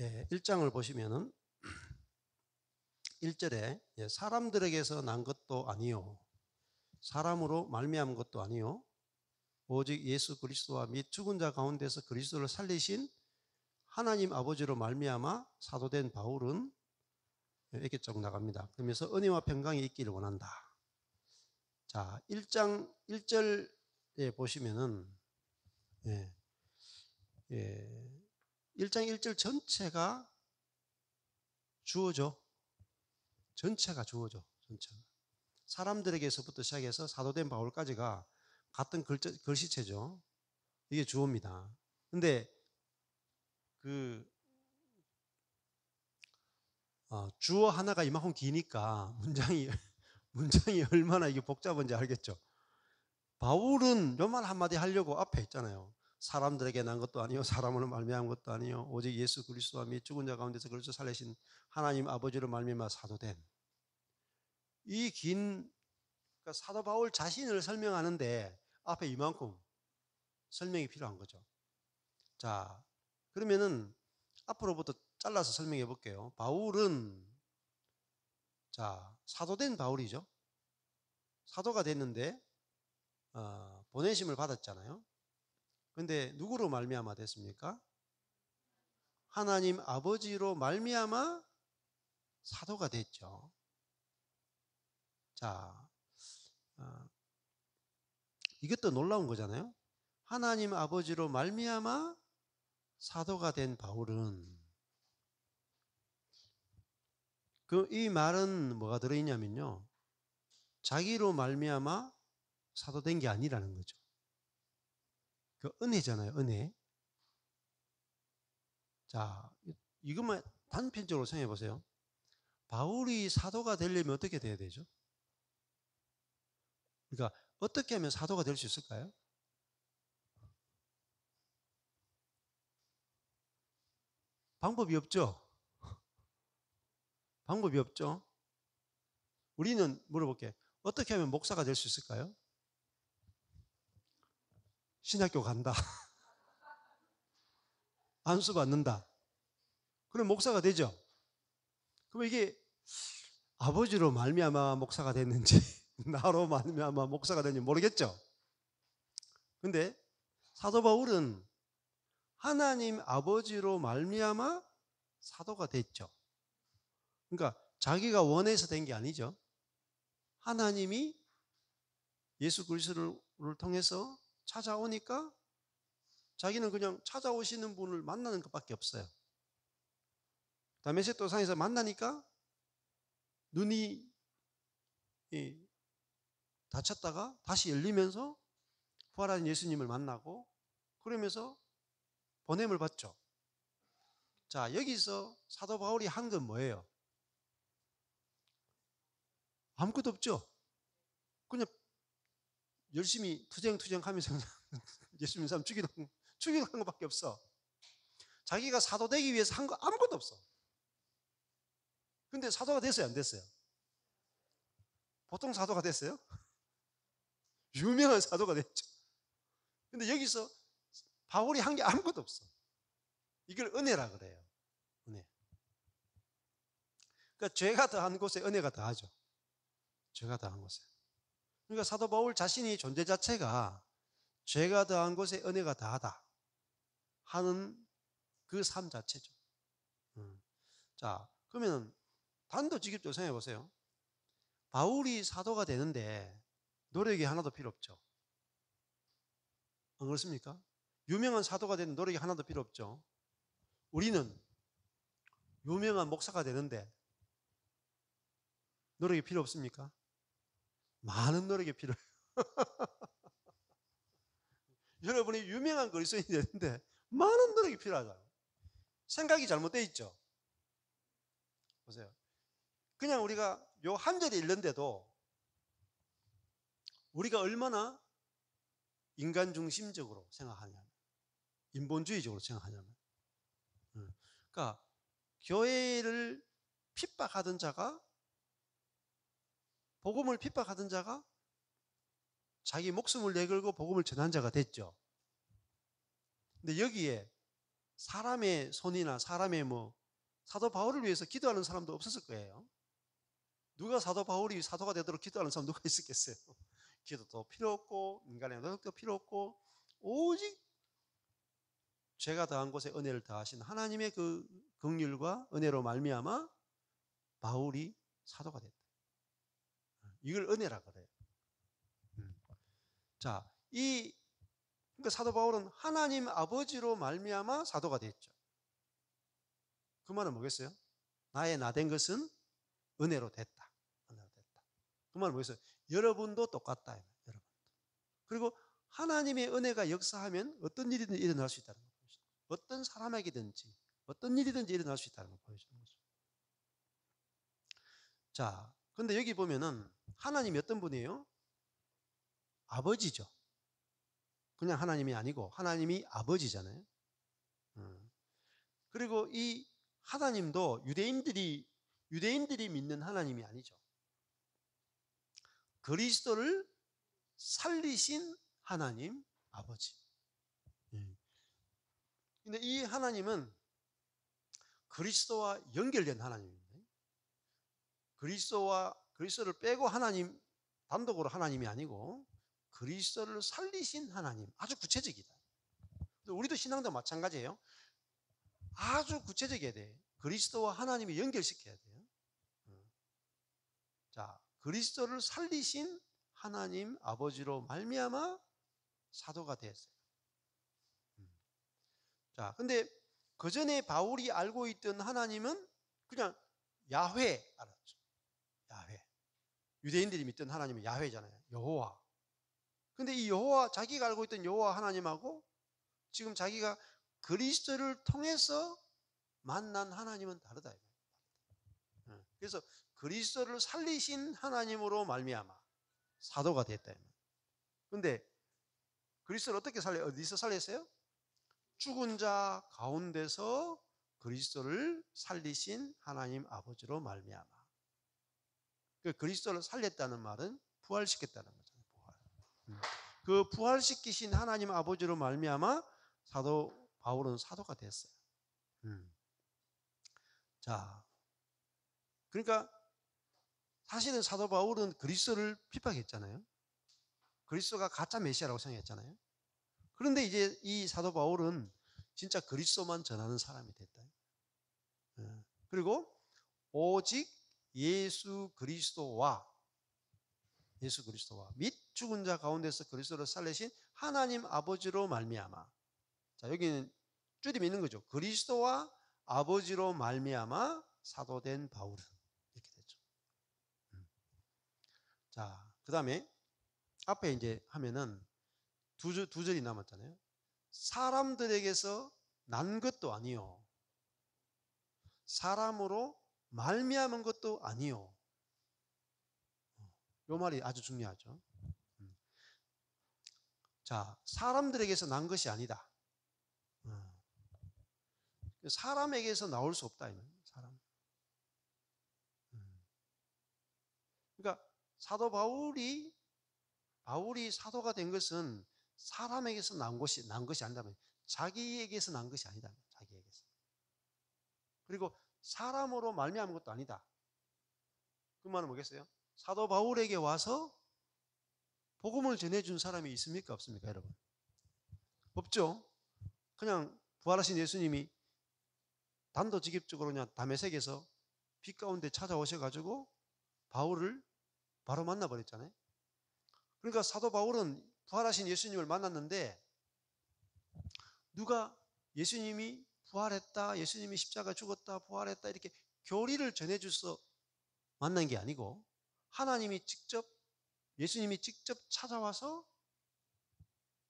1장을 보시면은 1절에 사람들에게서 난 것도 아니요 사람으로 말미암은 것도 아니요 오직 예수 그리스도와 및 죽은 자 가운데서 그리스도를 살리신 하나님 아버지로 말미암아 사도된 바울은 이렇게 쭉 나갑니다. 그러면서 은혜와 평강이 있기를 원한다. 자, 1장 1절에 보시면은 1장 1절 전체가 주어져. 전체가 주어져. 전체가. 사람들에게서부터 시작해서 사도된 바울까지가 같은 글씨체죠. 이게 주어입니다. 근데 주어 하나가 이만큼 기니까 문장이 얼마나 이게 복잡한지 알겠죠. 바울은 요말 한마디 하려고 앞에 있잖아요. 사람들에게 난 것도 아니요 사람으로 말미암은 것도 아니요 오직 예수 그리스도와 및 죽은 자 가운데서 그리스도 살리신 하나님 아버지로 말미암아 사도된 이 긴 그러니까 사도 바울 자신을 설명하는데 앞에 이만큼 설명이 필요한 거죠. 자, 그러면은 앞으로부터 잘라서 설명해 볼게요. 바울은 사도된 바울이죠. 사도가 됐는데 보내심을 받았잖아요. 그런데 누구로 말미암아 됐습니까? 하나님 아버지로 말미암아 사도가 됐죠. 자, 이것도 놀라운 거잖아요. 하나님 아버지로 말미암아 사도가 된 바울은 이 말은 뭐가 들어있냐면요. 자기로 말미암아 사도된 게 아니라는 거죠. 그 은혜잖아요, 은혜. 자, 이것만 단편적으로 생각해 보세요. 바울이 사도가 되려면 어떻게 돼야 되죠? 그러니까 어떻게 하면 사도가 될 수 있을까요? 방법이 없죠. 방법이 없죠. 우리는 물어볼게. 어떻게 하면 목사가 될 수 있을까요? 신학교 간다. 안수 받는다. 그럼 목사가 되죠. 그럼 이게 아버지로 말미암아 목사가 됐는지 나로 말미암아 목사가 됐는지 모르겠죠. 근데 사도 바울은 하나님 아버지로 말미암아 사도가 됐죠. 그러니까 자기가 원해서 된 게 아니죠. 하나님이 예수 그리스도를 통해서 찾아오니까 자기는 그냥 찾아오시는 분을 만나는 것밖에 없어요. 다메섹 도상에서 만나니까 눈이 닫혔다가 다시 열리면서 부활하신 예수님을 만나고 그러면서 보냄을 받죠. 자, 여기서 사도 바울이 한 건 뭐예요? 아무것도 없죠. 그냥 열심히 투쟁투쟁 하면서 예수님 사람 죽이는 것밖에 없어. 자기가 사도 되기 위해서 한 거 아무것도 없어. 근데 사도가 됐어요, 안 됐어요? 보통 사도가 됐어요? 유명한 사도가 됐죠. 근데 여기서 바울이 한 게 아무것도 없어. 이걸 은혜라 그래요. 은혜. 그러니까 죄가 더한 곳에 은혜가 더하죠. 죄가 더한 곳에. 그러니까 사도 바울 자신이 존재 자체가 죄가 더한 곳에 은혜가 더하다 하는 그 삶 자체죠. 자, 그러면 단도직입적으로 생각해 보세요. 바울이 사도가 되는데 노력이 하나도 필요 없죠. 안 그렇습니까? 유명한 사도가 되는 노력이 하나도 필요 없죠. 우리는 유명한 목사가 되는데 노력이 필요 없습니까? 많은 노력이 필요해요. 여러분이 유명한 그리스도인이 되는데 많은 노력이 필요하잖아요. 생각이 잘못되어 있죠. 보세요. 그냥 우리가 요 한 절에 읽는데도 우리가 얼마나 인간 중심적으로 생각하냐면 인본주의적으로 생각하냐면 그러니까 교회를 핍박하던 자가 복음을 핍박하던 자가 자기 목숨을 내걸고 복음을 전한 자가 됐죠. 근데 여기에 사람의 손이나 사람의 사도 바울을 위해서 기도하는 사람도 없었을 거예요. 누가 사도 바울이 사도가 되도록 기도하는 사람 누가 있었겠어요? 기도도 필요 없고 인간의 노력도 필요 없고 오직 죄가 더한 곳에 은혜를 더하신 하나님의 그 긍휼과 은혜로 말미암아 바울이 사도가 됐다. 이걸 은혜라 그래요. 자, 그러니까 사도 바울은 하나님 아버지로 말미암아 사도가 됐죠. 그 말은 뭐겠어요? 나의 나된 것은 은혜로 됐다. 은혜로 됐다. 그 말은 뭐겠어요? 여러분도 똑같다. 여러분. 그리고 하나님의 은혜가 역사하면 어떤 일이든 일어날 수 있다는 걸 보여주는 거죠. 어떤 사람에게든지 어떤 일이든지 일어날 수 있다는 걸 보여주는 거죠. 자, 근데 여기 보면은 하나님이 어떤 분이에요? 아버지죠. 그냥 하나님이 아니고 하나님이 아버지잖아요. 그리고 이 하나님도 유대인들이 믿는 하나님이 아니죠. 그리스도를 살리신 하나님 아버지. 근데 이 하나님은 그리스도와 연결된 하나님입니다. 그리스도를 빼고 하나님 단독으로 하나님이 아니고 그리스도를 살리신 하나님. 아주 구체적이다. 우리도 신앙도 마찬가지예요. 아주 구체적이어야 돼. 그리스도와 하나님이 연결시켜야 돼요. 자, 그리스도를 살리신 하나님 아버지로 말미암아 사도가 됐어요. 자, 근데 그 전에 바울이 알고 있던 하나님은 그냥 야훼 알았죠. 야훼. 유대인들이 믿던 하나님은 야훼잖아요. 여호와. 근데 이 여호와, 자기가 알고 있던 여호와 하나님하고 지금 자기가 그리스도를 통해서 만난 하나님은 다르다. 그래서 그리스도를 살리신 하나님으로 말미암아 사도가 됐다. 근데 그리스도를 어디서 살렸어요? 죽은 자 가운데서 그리스도를 살리신 하나님 아버지로 말미암아. 그리스도를 살렸다는 말은 부활시켰다는 거잖아요. 그 부활시키신 하나님 아버지로 말미암아 사도 바울은 사도가 됐어요. 자, 그러니까 사실은 사도 바울은 그리스도를 핍박했잖아요. 그리스도가 가짜 메시아라고 생각했잖아요. 그런데 이제 이 사도 바울은 진짜 그리스도만 전하는 사람이 됐다. 그리고 오직 예수 그리스도와 및 죽은 자 가운데서 그리스도를 살리신 하나님 아버지로 말미암아. 자, 여기는 줄임이 있는 거죠. 그리스도와 아버지로 말미암아 사도된 바울은 이렇게 됐죠. 자, 그다음에 앞에 이제 하면은 두 절이 남았잖아요. 사람들에게서 난 것도 아니요, 사람으로 말미암은 것도 아니요. 이 말이 아주 중요하죠. 자, 사람들에게서 난 것이 아니다. 사람에게서 나올 수 없다. 사람. 그러니까 사도 바울이 사도가 된 것은 사람에게서 난 것이 아니다면 자기에게서 난 것이 아니다. 자기에게서. 그리고 사람으로 말미암은 것도 아니다. 그 말은 뭐겠어요? 사도 바울에게 와서 복음을 전해준 사람이 있습니까? 없습니까? 여러분? 없죠. 그냥 부활하신 예수님이 단도직입적으로 그냥 다메섹에서 빛 가운데 찾아오셔가지고 바울을 바로 만나버렸잖아요. 그러니까 사도 바울은 부활하신 예수님을 만났는데 누가 예수님이 부활했다, 예수님이 십자가 죽었다, 부활했다 이렇게 교리를 전해줘서 만난 게 아니고 예수님이 직접 찾아와서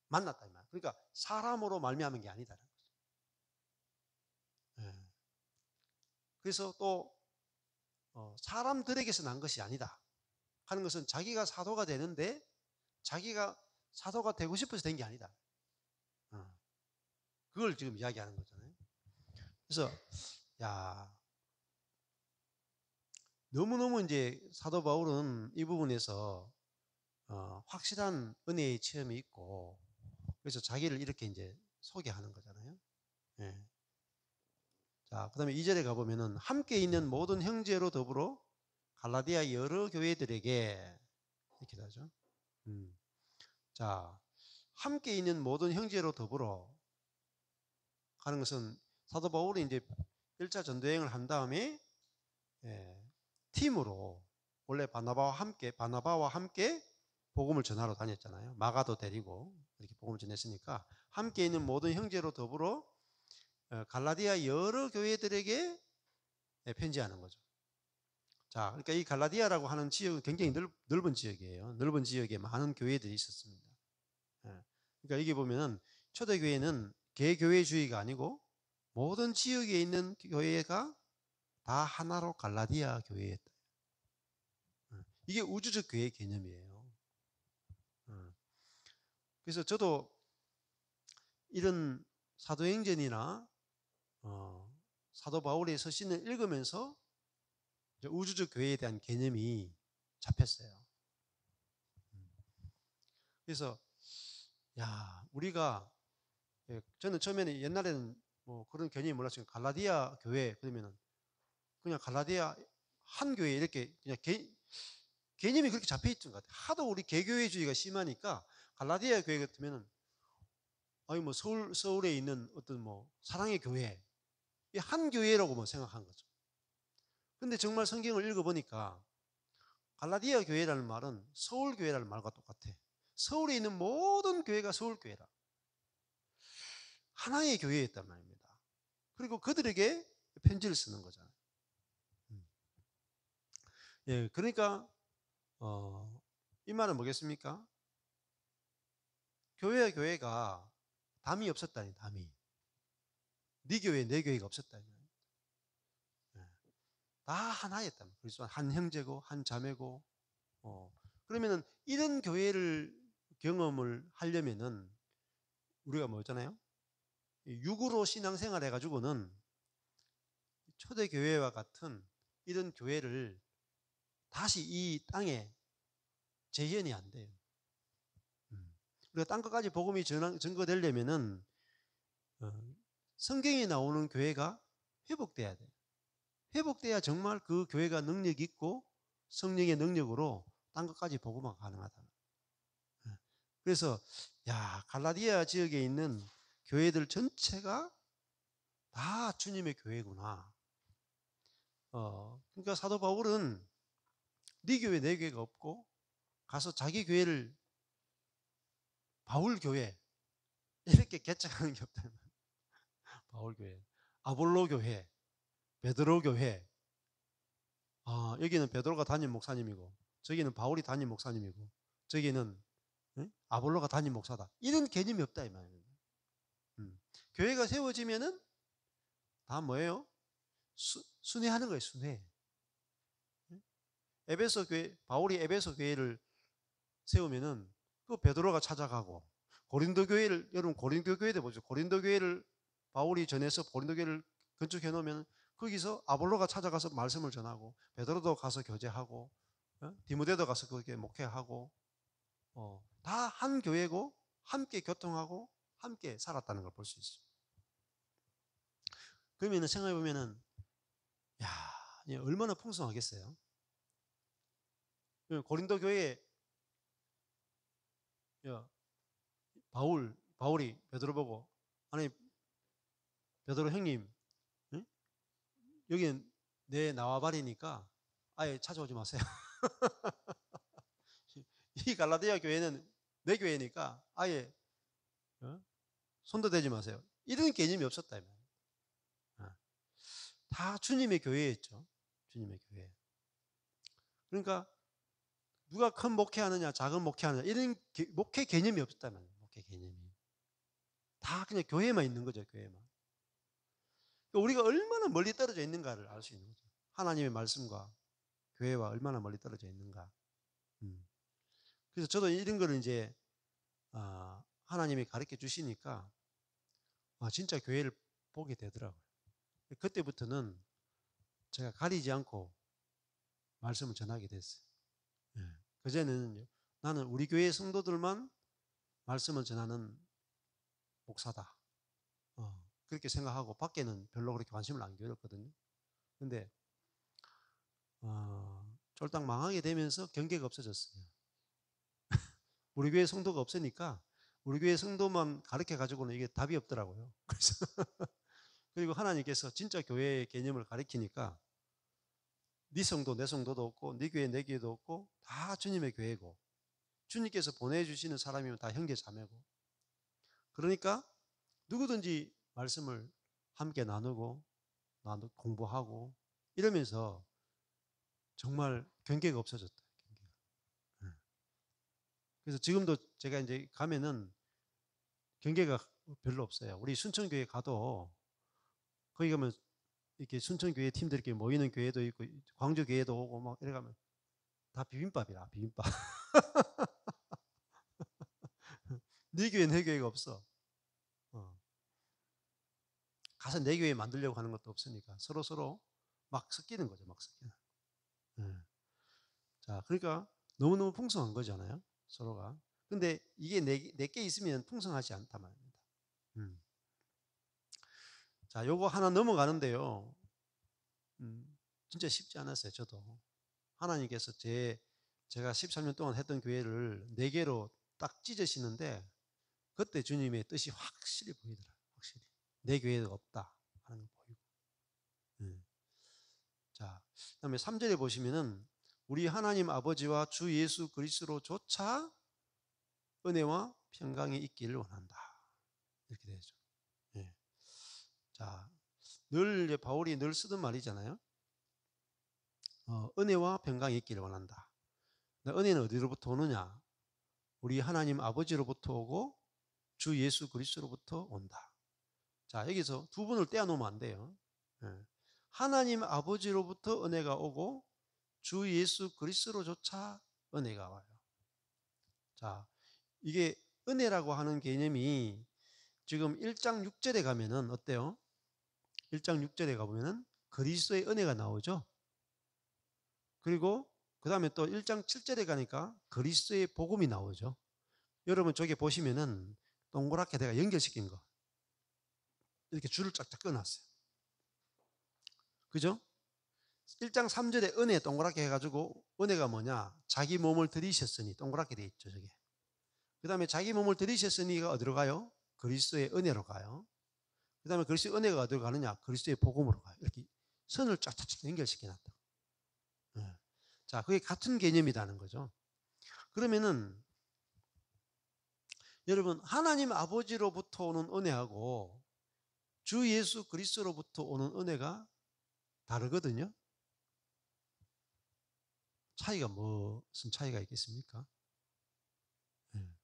만났다 이 말. 그러니까 사람으로 말미암은 게 아니다라는 거죠. 그래서 또 사람들에게서 난 것이 아니다 하는 것은 자기가 사도가 되는데 자기가 사도가 되고 싶어서 된 게 아니다. 그걸 지금 이야기하는 거잖아요. 그래서 야, 너무너무 이제 사도 바울은 이 부분에서 확실한 은혜의 체험이 있고 그래서 자기를 이렇게 이제 소개하는 거잖아요. 예. 자, 그다음에 2절에 가보면은 함께 있는 모든 형제로 더불어 갈라디아 여러 교회들에게 이렇게 하죠. 자, 함께 있는 모든 형제로 더불어 하는 것은 사도 바울이 이제 1차 전도여행을 한 다음에 팀으로 원래 바나바와 함께 복음을 전하러 다녔잖아요. 마가도 데리고 이렇게 복음을 전했으니까 함께 있는 모든 형제로 더불어 갈라디아 여러 교회들에게 편지하는 거죠. 자, 그러니까 이 갈라디아라고 하는 지역은 굉장히 넓은 지역이에요. 넓은 지역에 많은 교회들이 있었습니다. 그러니까 여기 보면은 초대교회는 개교회주의가 아니고 모든 지역에 있는 교회가 다 하나로 갈라디아 교회였다. 이게 우주적 교회 개념이에요. 그래서 저도 이런 사도행전이나 사도 바울의 서신을 읽으면서 우주적 교회에 대한 개념이 잡혔어요. 그래서 우리가 저는 처음에는 옛날에는 뭐 그런 개념이 몰랐어요. 갈라디아 교회 그러면은 그냥 갈라디아 한 교회 이렇게 그냥 개념이 그렇게 잡혀 있던 것 같아요. 하도 우리 개교회주의가 심하니까 갈라디아 교회 같으면은 아니 뭐 서울에 있는 어떤 뭐 사랑의 교회 이 한 교회라고 뭐 생각한 거죠. 근데 정말 성경을 읽어보니까 갈라디아 교회라는 말은 서울 교회라는 말과 똑같아. 서울에 있는 모든 교회가 서울 교회라. 하나의 교회였단 말입니다. 그리고 그들에게 편지를 쓰는 거잖아요. 예, 그러니까 이 말은 뭐겠습니까? 교회가 담이 없었다니, 담이. 네 교회, 내 교회가 없었다니. 다 하나였단 말이에요. 한 형제고, 한 자매고. 그러면은 이런 교회를 경험을 하려면은 우리가 뭐잖아요? 육으로 신앙생활 해가지고는 초대교회와 같은 이런 교회를 다시 이 땅에 재현이 안 돼요. 우리가 땅 끝까지 복음이 증거되려면은 성경에 나오는 교회가 회복돼야 돼요. 회복돼야 정말 그 교회가 능력 있고 성령의 능력으로 땅 끝까지 복음화가 가능하다. 그래서 갈라디아 지역에 있는 교회들 전체가 다 주님의 교회구나. 그러니까 사도 바울은 네 교회 내 교회가 없고 가서 자기 교회를 바울 교회 이렇게 개척하는 게 없다. 바울 교회, 아볼로 교회, 베드로 교회. 여기는 베드로가 담임 목사님이고 저기는 바울이 담임 목사님이고 저기는 아볼로가 담임 목사다. 이런 개념이 없다 이 말이에요. 교회가 세워지면은 다 뭐예요? 순회하는 거예요. 순회. 에베소 교회, 바울이 에베소 교회를 세우면은 그 베드로가 찾아가고 고린도 교회를 여러분 고린도 교회도 보죠. 고린도 교회를 바울이 전해서 고린도 교회를 건축해 놓으면 거기서 아볼로가 찾아가서 말씀을 전하고 베드로도 가서 교제하고 디모데도 가서 그렇게 목회하고 다 한 교회고 함께 교통하고 함께 살았다는 걸 볼 수 있어요. 그러면 생각해 보면은 얼마나 풍성하겠어요. 고린도 교회에 바울이 베드로 보고 아니 베드로 형님 여기는 내 나와바리니까 아예 찾아오지 마세요. 이 갈라디아 교회는 내 교회니까 아예 손도 대지 마세요. 이런 개념이 없었다. 다 주님의 교회였죠. 주님의 교회. 그러니까 누가 큰 목회하느냐 작은 목회하느냐 이런 목회 개념이 없었단 말이에요. 목회 개념이. 다 그냥 교회만 있는 거죠. 교회만. 그러니까 우리가 얼마나 멀리 떨어져 있는가를 알 수 있는 거죠. 하나님의 말씀과 교회와 얼마나 멀리 떨어져 있는가. 그래서 저도 이런 거를 이제 하나님이 가르쳐 주시니까 진짜 교회를 보게 되더라고요. 그때부터는 제가 가리지 않고 말씀을 전하게 됐어요. 그전에는 나는 우리 교회 성도들만 말씀을 전하는 목사다. 그렇게 생각하고 밖에는 별로 그렇게 관심을 안 기울였거든요. 근데 쫄딱 망하게 되면서 경계가 없어졌어요. 우리 교회 성도가 없으니까 우리 교회 성도만 가르쳐 가지고는 이게 답이 없더라고요. 그래서 그리고 하나님께서 진짜 교회의 개념을 가르치니까 네 성도 내 성도도 없고 네 교회 내 교회도 없고 다 주님의 교회고 주님께서 보내주시는 사람이면 다 형제 자매고 그러니까 누구든지 말씀을 함께 나누고 공부하고 이러면서 정말 경계가 없어졌다. 경계가. 그래서 지금도 제가 이제 가면은 경계가 별로 없어요. 우리 순천교회 가도 거기 가면 이렇게 순천교회 팀들끼리 모이는 교회도 있고 광주교회도 오고 막 이래 가면 다 비빔밥이라 비빔밥. 네 교회 내 교회가 없어. 가서 내 교회 만들려고 하는 것도 없으니까 서로 막 섞이는 거죠. 막 섞이는. 자, 그러니까 너무너무 풍성한 거잖아요. 서로가. 근데 이게 내게 있으면 풍성하지 않다 말입니다. 자, 요거 하나 넘어가는데요. 진짜 쉽지 않았어요. 저도. 하나님께서 제가 13년 동안 했던 교회를 4개로 딱 찢으시는데 그때 주님의 뜻이 확실히 보이더라고요. 확실히. 내 교회가 없다 하는 거 보이고. 자, 그다음에 3절에 보시면은 우리 하나님 아버지와 주 예수 그리스도로조차 은혜와 평강이 있기를 원한다. 이렇게 되죠. 예. 자, 늘 바울이 늘 쓰던 말이잖아요. 은혜와 평강이 있기를 원한다. 은혜는 어디로부터 오느냐? 우리 하나님 아버지로부터 오고 주 예수 그리스도로부터 온다. 자, 여기서 두 분을 떼어놓으면 안 돼요. 예. 하나님 아버지로부터 은혜가 오고 주 예수 그리스도로조차 은혜가 와요. 자, 이게 은혜라고 하는 개념이 지금 1장 6절에 가면은 어때요? 1장 6절에 가보면은 그리스도의 은혜가 나오죠. 그리고 그 다음에 또 1장 7절에 가니까 그리스도의 복음이 나오죠. 여러분 저기 보시면은 동그랗게 내가 연결시킨 거 이렇게 줄을 쫙쫙 끊어놨어요. 그죠? 1장 3절에 은혜 동그랗게 해가지고 은혜가 뭐냐? 자기 몸을 들이셨으니 동그랗게 돼 있죠. 저게. 그 다음에 자기 몸을 들이셨으니가 어디로 가요? 그리스도의 은혜로 가요. 그 다음에 그리스도의 은혜가 어디로 가느냐? 그리스도의 복음으로 가요. 이렇게 선을 쫙쫙 연결시켜놨다. 네. 자, 그게 같은 개념이라는 거죠. 그러면은 여러분 하나님 아버지로부터 오는 은혜하고 주 예수 그리스도로부터 오는 은혜가 다르거든요. 차이가 무슨 차이가 있겠습니까? 네.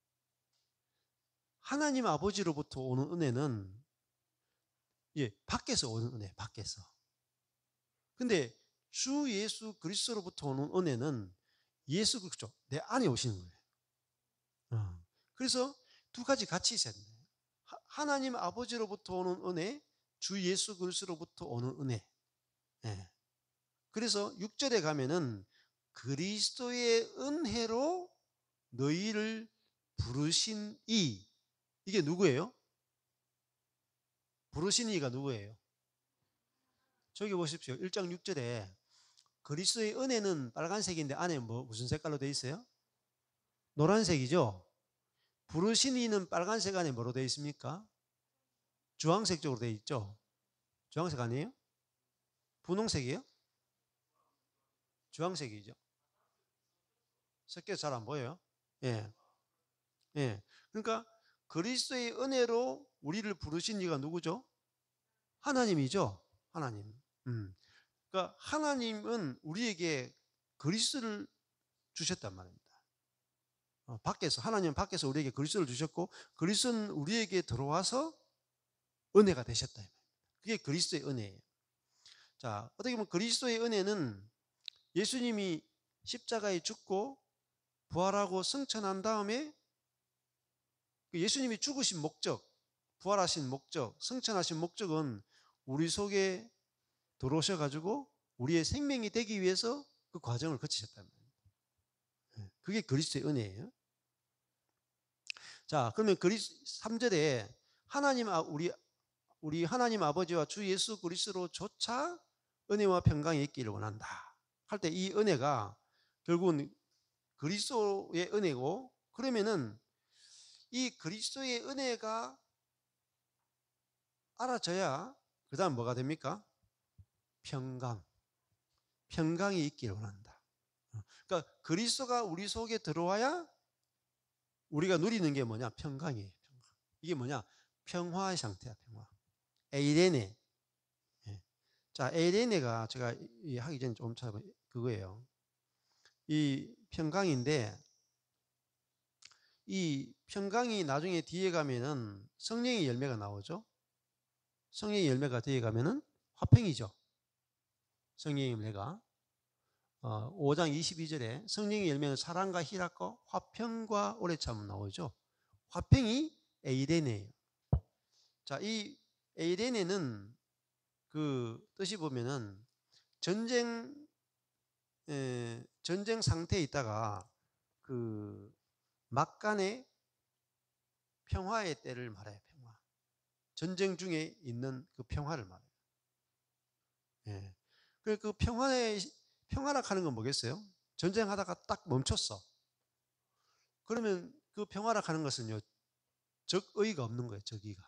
하나님 아버지로부터 오는 은혜는 밖에서 오는 은혜, 밖에서. 근데 주 예수 그리스도로부터 오는 은혜는 예수 그리스도 내 안에 오시는 거예요. 그래서 두 가지 같이 있어야 된다. 하나님 아버지로부터 오는 은혜, 주 예수 그리스도로부터 오는 은혜. 네. 그래서 6절에 가면은 그리스도의 은혜로 너희를 부르신 이게 누구예요? 부르신 이가 누구예요? 저기 보십시오. 1장 6절에 그리스도의 은혜는 빨간색인데 안에 무슨 색깔로 되어 있어요? 노란색이죠. 부르신 이는 빨간색 안에 뭐로 되어 있습니까? 주황색 쪽으로 되어 있죠. 주황색 아니에요? 분홍색이에요? 주황색이죠. 섞여서 잘 안 보여요? 예. 예. 그러니까 그리스도의 은혜로 우리를 부르신 이가 누구죠? 하나님이죠. 하나님. 그러니까 하나님은 우리에게 그리스도를 주셨단 말입니다. 밖에서 하나님은 밖에서 우리에게 그리스도를 주셨고 그리스도는 우리에게 들어와서 은혜가 되셨다. 그게 그리스도의 은혜예요. 자, 어떻게 보면 그리스도의 은혜는 예수님이 십자가에 죽고 부활하고 승천한 다음에 예수님이 죽으신 목적, 부활하신 목적, 승천하신 목적은 우리 속에 들어오셔가지고 우리의 생명이 되기 위해서 그 과정을 거치셨단 말이에요. 그게 그리스도의 은혜예요. 자, 그러면 3절에 하나님 우리 우리 하나님 아버지와 주 예수 그리스도로조차 은혜와 평강이 있기를 원한다 할 때 이 은혜가 결국은 그리스도의 은혜고, 그러면은 이 그리스도의 은혜가 알아져야 그 다음 뭐가 됩니까? 평강이 있기를 원한다. 그러니까 그리스도가 우리 속에 들어와야 우리가 누리는 게 뭐냐? 평강이에요. 이게 뭐냐? 평화의 상태야. 평화. 에이레네. 예. 자, 에이레네가 제가 하기 전에 좀 찾아본 그거예요. 이 평강인데, 이 평강이 나중에 뒤에 가면은 성령의 열매가 나오죠. 성령의 열매가 뒤에 가면은 화평이죠. 성령의 열매가 5장 22절에 성령의 열매는 사랑과 희락과 화평과 오래 참음 나오죠. 화평이 에이레네예요. 자, 이 에이레네는 그 뜻이 보면은 전쟁 상태에 있다가 그 막간의 평화의 때를 말해요. 평화. 전쟁 중에 있는 그 평화를 말해요. 예. 그 평화라 하는 건 뭐겠어요? 전쟁하다가 딱 멈췄어. 그러면 그 평화라 하는 것은요, 적의가 없는 거예요. 적의가.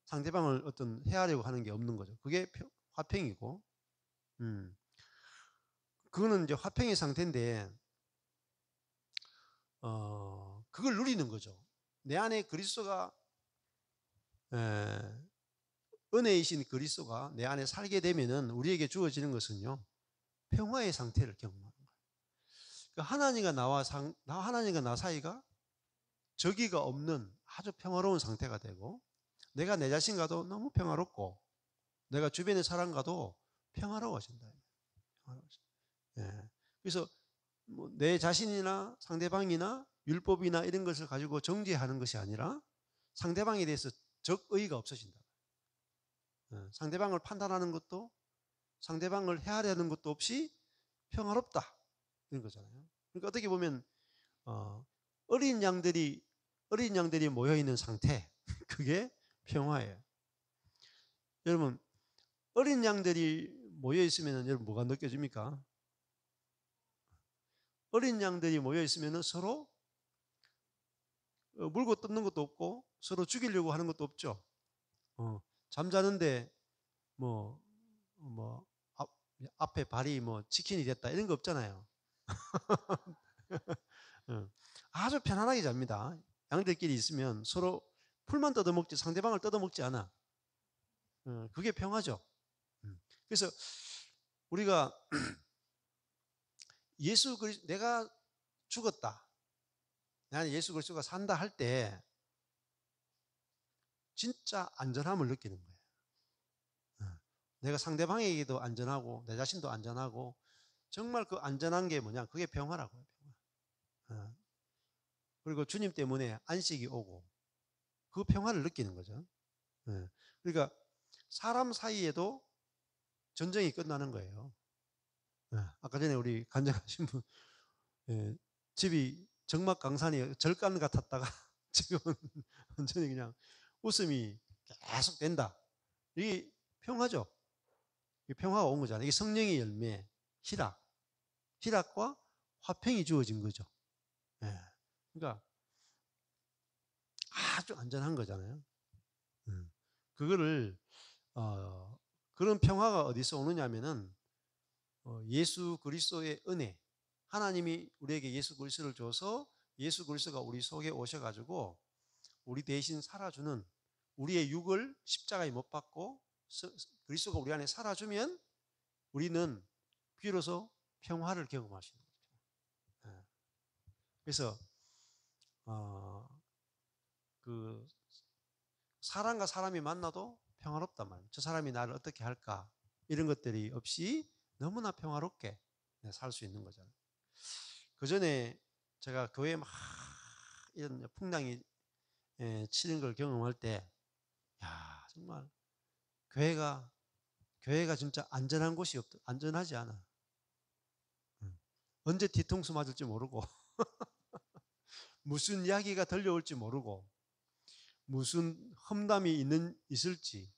상대방을 어떤 해하려고 하는 게 없는 거죠. 그게 화평이고, 그거는 이제 화평의 상태인데, 그걸 누리는 거죠. 내 안에 그리스도가 은혜이신 그리스도가 내 안에 살게 되면은 우리에게 주어지는 것은요, 평화의 상태를 경험하는 거예요. 그러니까 하나님과 나 사이가 적의가 없는 아주 평화로운 상태가 되고, 내가 내 자신과도 너무 평화롭고, 내가 주변의 사람과도 평화로워진다. 예. 그래서 뭐내 자신이나 상대방이나 율법이나 이런 것을 가지고 정죄하는 것이 아니라 상대방에 대해서 적의가 없어진다. 상대방을 판단하는 것도, 상대방을 헤아려는 것도 없이 평화롭다 이런 거잖아요. 그러니까 어떻게 보면 어린 양들이 모여 있는 상태, 그게 평화예요. 여러분, 어린 양들이 모여 있으면 여러분 뭐가 느껴집니까? 어린 양들이 모여 있으면 서로 물고 뜯는 것도 없고 서로 죽이려고 하는 것도 없죠. 잠자는데 뭐 앞에 발이 뭐 치킨이 됐다 이런 거 없잖아요. 아주 편안하게 잡니다. 양들끼리 있으면 서로 풀만 뜯어먹지 상대방을 뜯어먹지 않아. 그게 평화죠. 그래서 우리가 내가 죽었다, 나는 예수 그리스도가 산다 할 때 진짜 안전함을 느끼는 거예요. 내가 상대방에게도 안전하고 내 자신도 안전하고, 정말 그 안전한 게 뭐냐? 그게 평화라고요. 평화. 그리고 주님 때문에 안식이 오고 그 평화를 느끼는 거죠. 그러니까 사람 사이에도 전쟁이 끝나는 거예요. 아까 전에 우리 간증하신 분, 집이 정막강산이 절간 같았다가 지금은 완전히 그냥 웃음이 계속 된다. 이게 평화죠. 이게 평화가 온 거잖아요. 이게 성령의 열매, 희락과 화평이 주어진 거죠. 그러니까 아주 안전한 거잖아요. 그거를 그런 평화가 어디서 오느냐면은 예수 그리스도의 은혜, 하나님이 우리에게 예수 그리스도를 줘서 예수 그리스도가 우리 속에 오셔가지고 우리 대신 살아주는, 우리의 육을 십자가에 못 박고 그리스도가 우리 안에 살아주면 우리는 비로소 평화를 경험할 수 있는 거죠. 그래서 그 사람과 사람이 만나도 평화롭단 말이에요. 저 사람이 나를 어떻게 할까, 이런 것들이 없이 너무나 평화롭게 살 수 있는 거잖아요. 그 전에 제가 교회에 막 이런 풍랑이 치는 걸 경험할 때, 야, 정말 교회가 진짜 안전한 곳이 없다. 안전하지 않아. 언제 뒤통수 맞을지 모르고 무슨 이야기가 들려올지 모르고 무슨 험담이 있을지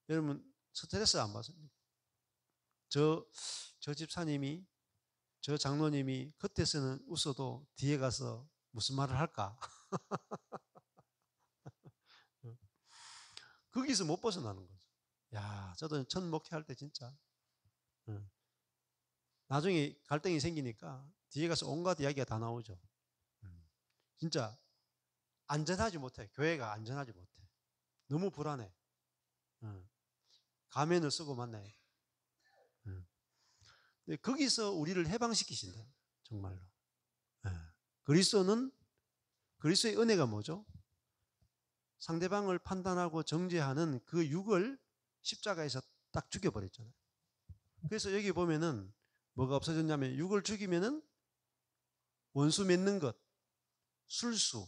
여러분 스트레스 안 받습니까? 저 집사님이 저 장로님이 겉에서는 웃어도 뒤에 가서 무슨 말을 할까? 거기서 못 벗어나는 거죠. 야, 저도 첫 목회할 때 진짜 나중에 갈등이 생기니까 뒤에 가서 온갖 이야기가 다 나오죠. 진짜 안전하지 못해. 교회가 안전하지 못해. 너무 불안해. 가면을 쓰고 만나요. 거기서 우리를 해방시키신다. 정말로. 그리스도의 은혜가 뭐죠? 상대방을 판단하고 정죄하는 그 육을 십자가에서 딱 죽여버렸잖아요. 그래서 여기 보면은 뭐가 없어졌냐면 육을 죽이면은 원수 맺는 것, 술수,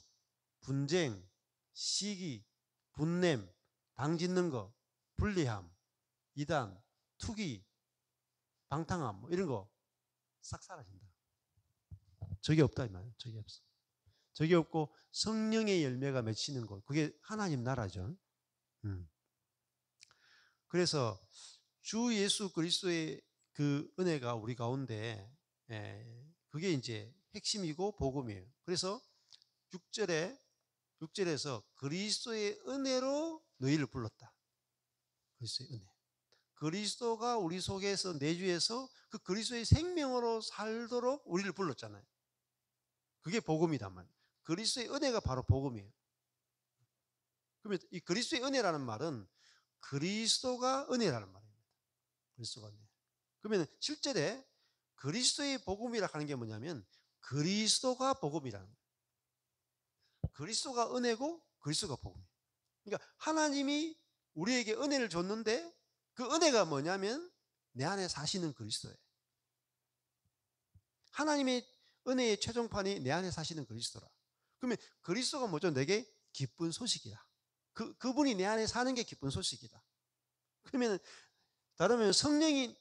분쟁, 시기, 분냄, 당 짓는 거, 불리함, 이단, 투기, 방탕함 뭐 이런 거 싹 사라진다. 적이 없다 이 말이에요. 적이 없어. 적이 없고 성령의 열매가 맺히는 것. 그게 하나님 나라죠. 그래서 주 예수 그리스도의 그 은혜가 우리 가운데 그게 이제 핵심이고 복음이에요. 그래서 6절에서 그리스도의 은혜로 너희를 불렀다. 그리스도의 은혜. 그리스도가 우리 속에서 내주에서 그 그리스도의 생명으로 살도록 우리를 불렀잖아요. 그게 복음이란 말이에요. 그리스도의 은혜가 바로 복음이에요. 그러면 이 그리스도의 은혜라는 말은 그리스도가 은혜라는 말입니다. 그리스도가 은혜. 그러면 실제로 그리스도의 복음이라 하는 게 뭐냐면 그리스도가 복음이라는 거예요. 그리스도가 은혜고 그리스도가 복음이에요. 그러니까 하나님이 우리에게 은혜를 줬는데 그 은혜가 뭐냐면 내 안에 사시는 그리스도예요. 하나님의 은혜의 최종판이 내 안에 사시는 그리스도라. 그러면 그리스도가 뭐죠? 내게 기쁜 소식이다. 그분이 내 안에 사는 게 기쁜 소식이다. 그러면 다르면 성령이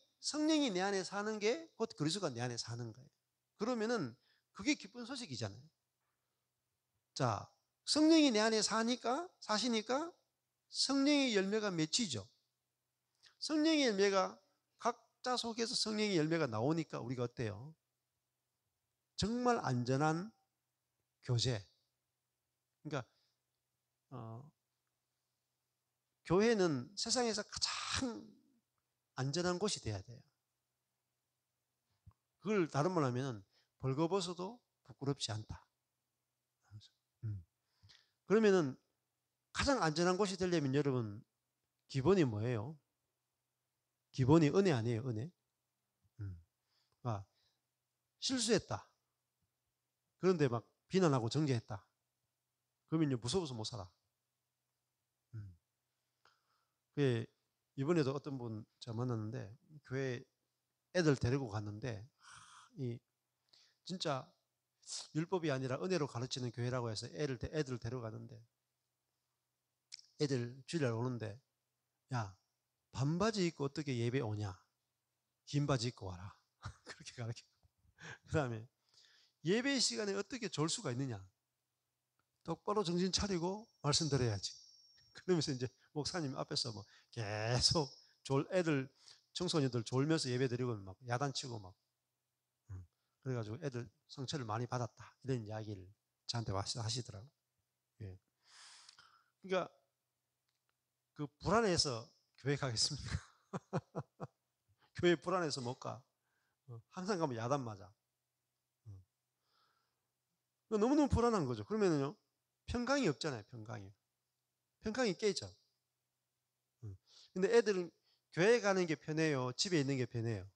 내 안에 사는 게 곧 그리스도가 내 안에 사는 거예요. 그러면은 그게 기쁜 소식이잖아요. 자, 성령이 내 안에 사시니까 성령의 열매가 맺히죠. 성령의 열매가 각자 속에서 성령의 열매가 나오니까 우리가 어때요? 정말 안전한 교제. 그러니까 교회는 세상에서 가장 안전한 곳이 돼야 돼요. 그걸 다른 말로 하면 벌거벗어도 부끄럽지 않다. 그러면은 가장 안전한 곳이 되려면 여러분 기본이 뭐예요? 기본이 은혜 아니에요, 은혜? 실수했다. 그런데 막 비난하고 정죄했다. 그러면 무서워서 못 살아. 이번에도 어떤 분 제가 만났는데 교회 애들 데리고 갔는데 진짜 율법이 아니라 은혜로 가르치는 교회라고 해서 애들 데려가는데 애들 주일날 오는데 야 반바지 입고 어떻게 예배 오냐? 긴 바지 입고 와라. 그렇게 가르치고 그 다음에 예배 시간에 어떻게 졸 수가 있느냐? 똑바로 정신 차리고 말씀 들어야지. 그러면서 이제 목사님 앞에서 뭐 계속 애들 청소년들 졸면서 예배 드리고 막 야단치고 막 그래가지고 애들 상처를 많이 받았다 이런 이야기를 저한테 하시더라고요. 예. 그러니까 그 불안해서 교회 가겠습니까? 교회 불안해서 못 가. 항상 가면 야단 맞아. 너무너무 불안한 거죠. 그러면은요 평강이 없잖아요. 평강이 깨져. 근데 애들은 교회 가는 게 편해요? 집에 있는 게 편해요?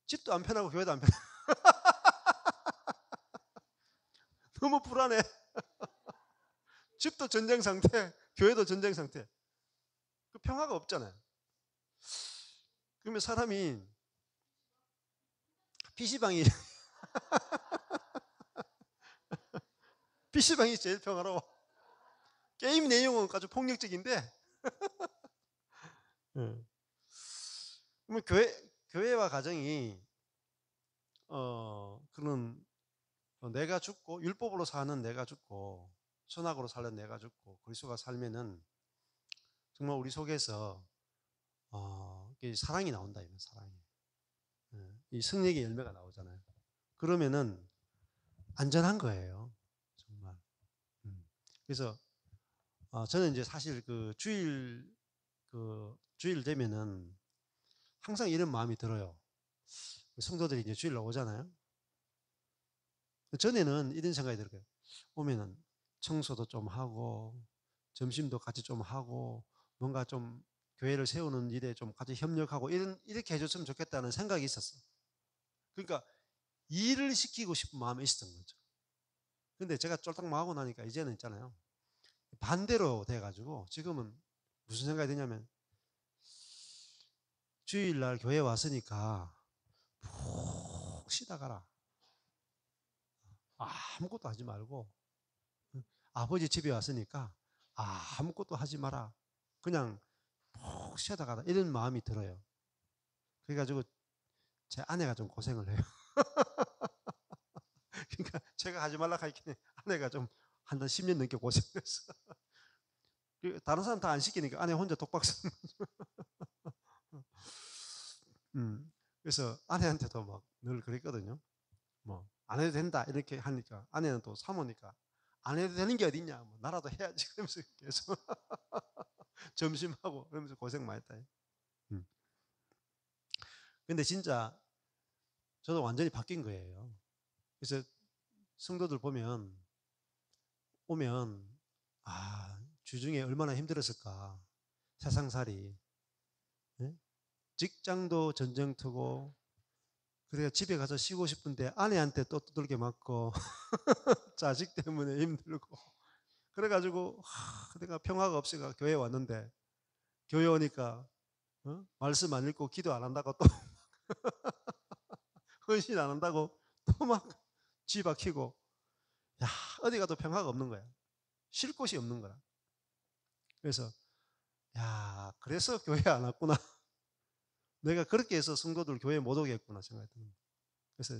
집도 안 편하고 교회도 안 편해. 너무 불안해. 집도 전쟁 상태, 교회도 전쟁 상태. 그 평화가 없잖아요. 그러면 사람이 PC방이 PC방이 제일 평화로워. 게임 내용은 아주 폭력적인데. 그러면 교회와 가정이 그런 내가 죽고 율법으로 사는 내가 죽고 선악으로 살는 내가 죽고 그리스도가 살면은 정말 우리 속에서 사랑이 나온다 이면 사랑이. 이 승리의 열매가 나오잖아요. 그러면은 안전한 거예요. 정말. 그래서 저는 이제 사실 주일 되면은 항상 이런 마음이 들어요. 성도들이 이제 주일날 오잖아요. 전에는 이런 생각이 들어요. 오면은 청소도 좀 하고 점심도 같이 좀 하고 뭔가 좀 교회를 세우는 일에 좀 같이 협력하고 이렇게 해줬으면 좋겠다는 생각이 있었어. 그러니까 일을 시키고 싶은 마음이 있었던 거죠. 근데 제가 쫄딱 망하고 나니까 이제는 있잖아요. 반대로 돼가지고 지금은 무슨 생각이 드냐면 주일날 교회 왔으니까 푹 쉬다 가라. 아무것도 하지 말고 아버지 집에 왔으니까 아무것도 하지 마라. 그냥 푹 쉬다 가라. 이런 마음이 들어요. 그래가지고 제 아내가 좀 고생을 해요. 그러니까 제가 하지 말라 하니까 아내가 좀 한 10년 넘게 고생했어. 다른 사람 다 안 시키니까 아내 혼자 독박 쓰는 그래서 아내한테도 막 늘 그랬거든요. 뭐 안 해도 된다 이렇게 하니까 아내는 또 사모니까 안 해도 되는 게 어딨냐. 뭐 나라도 해야지. 그러면서 계속 점심하고 그러면서 고생 많이 했다. 근데 진짜 저도 완전히 바뀐 거예요. 그래서 성도들 오면 주중에 얼마나 힘들었을까. 세상살이. 예? 직장도 전쟁터고 그래야 집에 가서 쉬고 싶은데 아내한테 또 두들겨 맞고 자식 때문에 힘들고 그래가지고 내가 평화가 없이가 교회 왔는데 교회 오니까 말씀 안 읽고 기도 안 한다고 또 헌신 안 한다고 또 막 쥐박히고 어디 가도 평화가 없는 거야. 쉴 곳이 없는 거야. 그래서 그래서 교회 안 왔구나. 내가 그렇게 해서 성도들 교회 못 오겠구나 생각이 드는 거예요. 그래서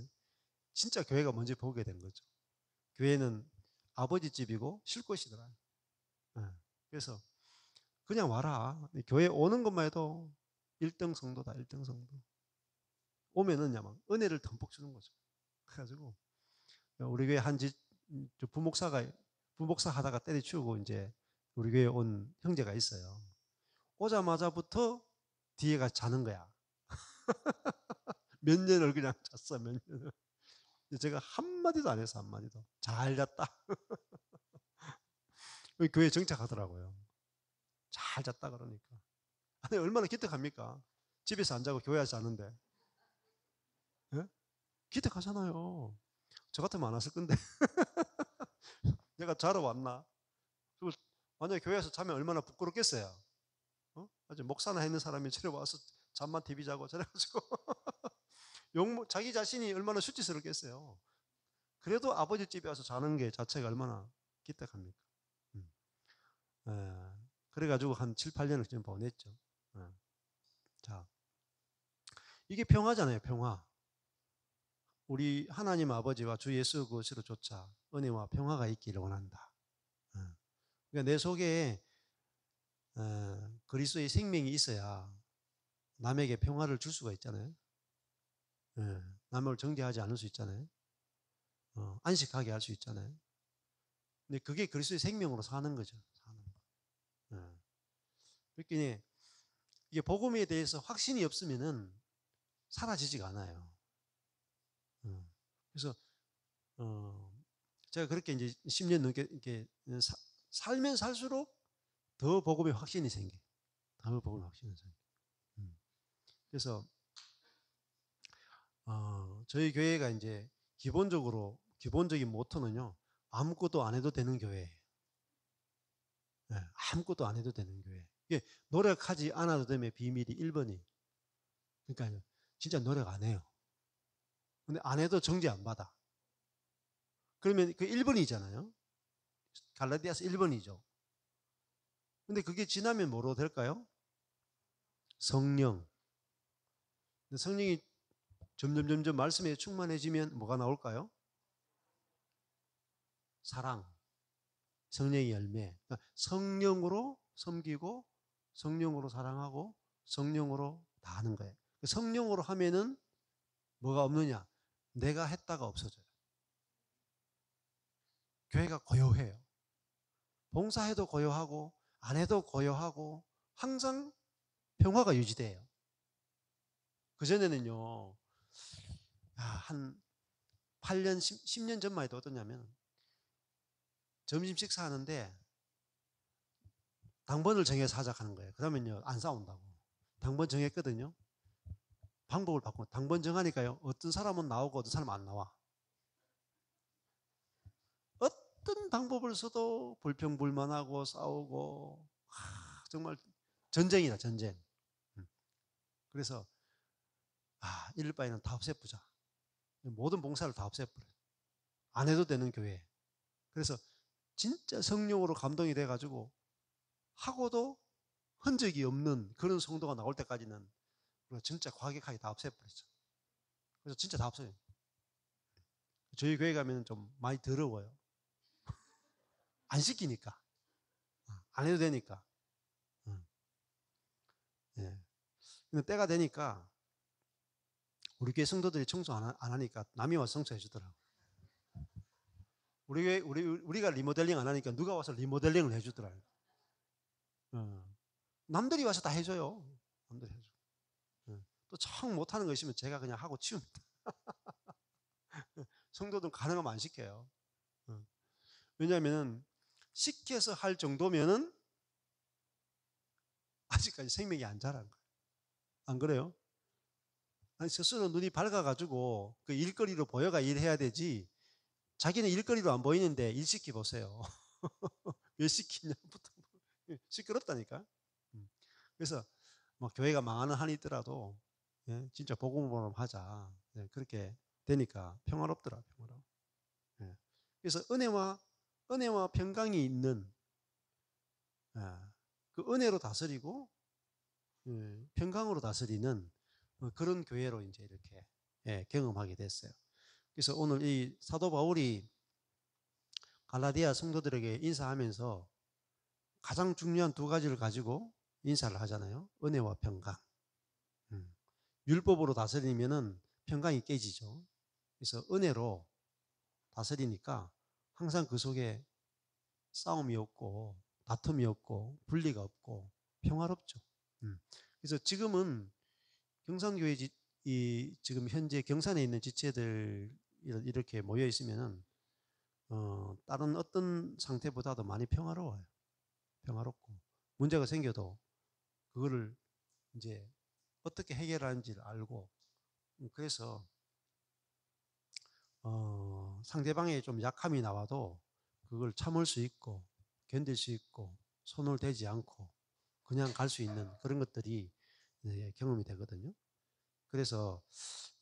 진짜 교회가 뭔지 보게 된 거죠. 교회는 아버지 집이고 쉴 곳이더라. 그래서 그냥 와라. 교회 오는 것만 해도 1등 성도다. 1등 성도. 오면은 막 은혜를 듬뿍 주는 거죠. 그래가지고 우리 교회 부목사 하다가 때려치우고 이제 우리 교회 온 형제가 있어요. 오자마자부터 뒤에가 자는 거야. 몇 년을 그냥 잤어. 몇 년을. 제가 한마디도 안 해서 한마디도. 잘 잤다. 교회 정착하더라고요. 잘 잤다 그러니까. 아니 얼마나 기특합니까? 집에서 안 자고 교회 와서 자는데. 예? 기특하잖아요. 저 같으면 안 왔을 건데. 내가 자러 왔나? 그리고 만약에 교회에서 자면 얼마나 부끄럽겠어요. 아주 목사나 있는 사람이 저래 와서 잠만 TV 자고 저래가지고 자기 자신이 얼마나 수치스럽겠어요. 그래도 아버지 집에 와서 자는 게 자체가 얼마나 기특합니까? 예. 그래가지고 한 7, 8년을 지금 보냈죠. 예. 자, 이게 평화잖아요, 평화. 우리 하나님 아버지와 주 예수 그리스도로 조차 은혜와 평화가 있기를 원한다. 예. 그러니까 내 속에 그리스도의 생명이 있어야 남에게 평화를 줄 수가 있잖아요. 예. 남을 정죄하지 않을 수 있잖아요. 안식하게 할 수 있잖아요. 근데 그게 그리스도의 생명으로 사는 거죠. 사는 거. 예. 그러니까 이게 복음에 대해서 확신이 없으면은 사라지지가 않아요. 그래서 제가 그렇게 이제 10년 넘게 이렇게 살면 살수록 더 복음의 확신이 생겨. 더 복음의 확신이 생겨. 그래서 저희 교회가 이제 기본적인 모토는요. 아무것도 안 해도 되는 교회. 네, 아무것도 안 해도 되는 교회. 이게 노력하지 않아도 됨의 비밀이 1번이. 그러니까 진짜 노력 안 해요. 근데 안 해도 정죄 안 받아. 그러면 그 1번이잖아요. 갈라디아서 1번이죠. 근데 그게 지나면 뭐로 될까요? 성령. 성령이 점점 말씀에 충만해지면 뭐가 나올까요? 사랑, 성령의 열매. 그러니까 성령으로 섬기고 성령으로 사랑하고 성령으로 다 하는 거예요. 성령으로 하면은 뭐가 없느냐? 내가 했다가 없어져요. 교회가 고요해요. 봉사해도 고요하고 안 해도 고요하고 항상 평화가 유지돼요. 그전에는요. 한 8년, 10년 전만 해도 어떠냐면 점심 식사하는데 당번을 정해서 하자 하는 거예요. 그러면요 안 싸운다고. 당번 정했거든요. 방법을 바꾸고 당번 정하니까요. 어떤 사람은 나오고 어떤 사람은 안 나와. 어떤 방법을 써도 불평불만하고 싸우고 정말 전쟁이다 전쟁. 그래서 이럴 바에는 다 없애보자. 모든 봉사를 다 없애버려요. 안 해도 되는 교회. 그래서 진짜 성령으로 감동이 돼가지고 하고도 흔적이 없는 그런 성도가 나올 때까지는 진짜 과격하게 다 없애버리죠. 그래서 진짜 다 없어요. 저희 교회 가면 좀 많이 더러워요. 안 시키니까. 안 해도 되니까. 예. 근데 때가 되니까 우리 교회 성도들이 청소 안 하니까 남이 와서 청소해 주더라고. 우리가 리모델링 안 하니까 누가 와서 리모델링을 해주더라고요. 남들이 와서 다 해줘요. 남들이 해줘. 또 청 못하는 거 있으면 제가 그냥 하고 치웁니다. 성도들은 가능하면 안 시켜요. 왜냐하면 시켜서 할 정도면은 아직까지 생명이 안 자란 거예요. 안 그래요? 아니, 스스로 눈이 밝아가지고 그 일거리로 보여가 일해야 되지. 자기는 일거리로 안 보이는데 일 시키 보세요. 왜 시키냐부터 시끄럽다니까. 그래서 뭐 교회가 망하는 한이 있더라도 진짜 복음으로 하자. 그렇게 되니까 평화롭더라. 평화로워. 그래서 은혜와 평강이 있는 그 은혜로 다스리고 평강으로 다스리는 그런 교회로 이제 이렇게 경험하게 됐어요. 그래서 오늘 이 사도 바울이 갈라디아 성도들에게 인사하면서 가장 중요한 두 가지를 가지고 인사를 하잖아요. 은혜와 평강. 율법으로 다스리면은 평강이 깨지죠. 그래서 은혜로 다스리니까 항상 그 속에 싸움이 없고 다툼이 없고 분리가 없고 평화롭죠. 그래서 지금은 경산교회 지금 현재 경산에 있는 지체들 이렇게 모여 있으면은 다른 어떤 상태보다도 많이 평화로워요. 평화롭고 문제가 생겨도 그거를 이제 어떻게 해결하는지를 알고 그래서 상대방의 좀 약함이 나와도 그걸 참을 수 있고 견딜 수 있고 손을 대지 않고 그냥 갈 수 있는 그런 것들이 경험이 되거든요. 그래서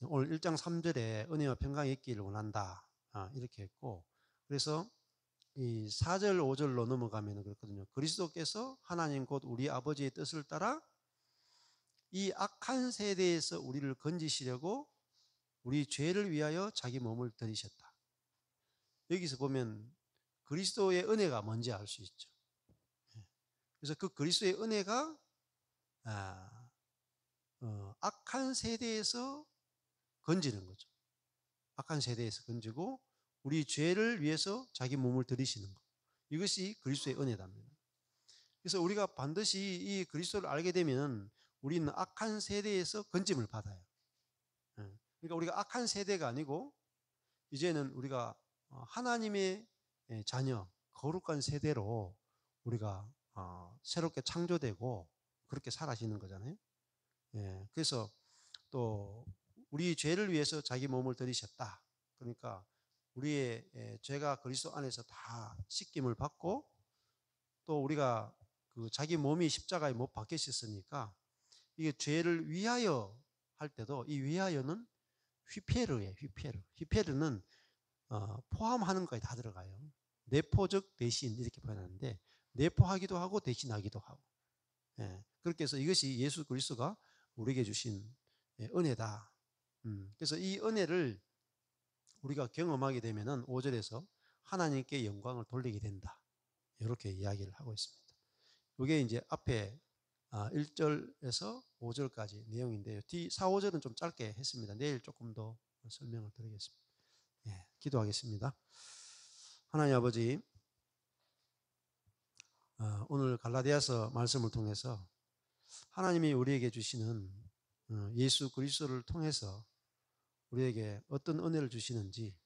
오늘 1장 3절에 은혜와 평강이 있기를 원한다 이렇게 했고 그래서 이 4절 5절로 넘어가면 그렇거든요. 그리스도께서 하나님 곧 우리 아버지의 뜻을 따라 이 악한 세대에서 우리를 건지시려고 우리 죄를 위하여 자기 몸을 들이셨다. 여기서 보면 그리스도의 은혜가 뭔지 알 수 있죠. 그래서 그 그리스도의 은혜가 악한 세대에서 건지는 거죠. 악한 세대에서 건지고 우리 죄를 위해서 자기 몸을 들이시는 것. 이것이 그리스도의 은혜답니다. 그래서 우리가 반드시 이 그리스도를 알게 되면 우리는 악한 세대에서 건짐을 받아요. 그러니까 우리가 악한 세대가 아니고 이제는 우리가 하나님의 자녀, 거룩한 세대로 우리가 새롭게 창조되고 그렇게 살아지는 거잖아요. 그래서 또 우리 죄를 위해서 자기 몸을 들이셨다. 그러니까 우리의 죄가 그리스도 안에서 다 씻김을 받고 또 우리가 그 자기 몸이 십자가에 못 박히셨으니까 이게 죄를 위하여 할 때도 이 위하여는 휘페르예요. 휘페르. 휘페르는 포함하는 거에 다 들어가요. 내포적 대신 이렇게 표현하는데 내포하기도 하고 대신하기도 하고. 그렇게 해서 이것이 예수 그리스도가 우리에게 주신 은혜다. 그래서 이 은혜를 우리가 경험하게 되면은 5절에서 하나님께 영광을 돌리게 된다. 이렇게 이야기를 하고 있습니다. 이게 이제 앞에 1절에서 5절까지 내용인데요. 뒤 4, 5절은 좀 짧게 했습니다. 내일 조금 더 설명을 드리겠습니다. 예, 기도하겠습니다. 하나님 아버지, 오늘 갈라디아서 말씀을 통해서 하나님이 우리에게 주시는 예수 그리스도를 통해서 우리에게 어떤 은혜를 주시는지,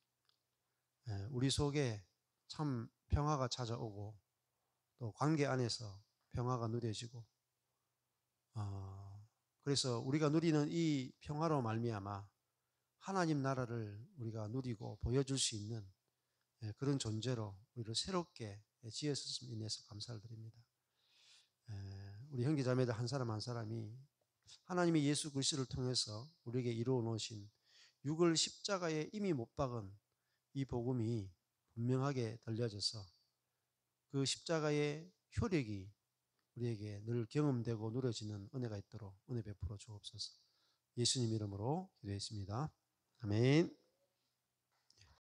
우리 속에 참 평화가 찾아오고 또 관계 안에서 평화가 누려지고, 그래서 우리가 누리는 이 평화로 말미암아 하나님 나라를 우리가 누리고 보여줄 수 있는 그런 존재로 우리를 새롭게 지으셨음에 인해서 감사를 드립니다. 우리 형제자매들 한 사람 한 사람이 하나님의 예수 그리스도를 통해서 우리에게 이루어 놓으신 6월 십자가에 이미 못 박은 이 복음이 분명하게 들려져서 그 십자가의 효력이 우리에게 늘 경험되고 누려지는 은혜가 있도록 은혜 베풀어 주옵소서. 예수님 이름으로 기도했습니다. 아멘.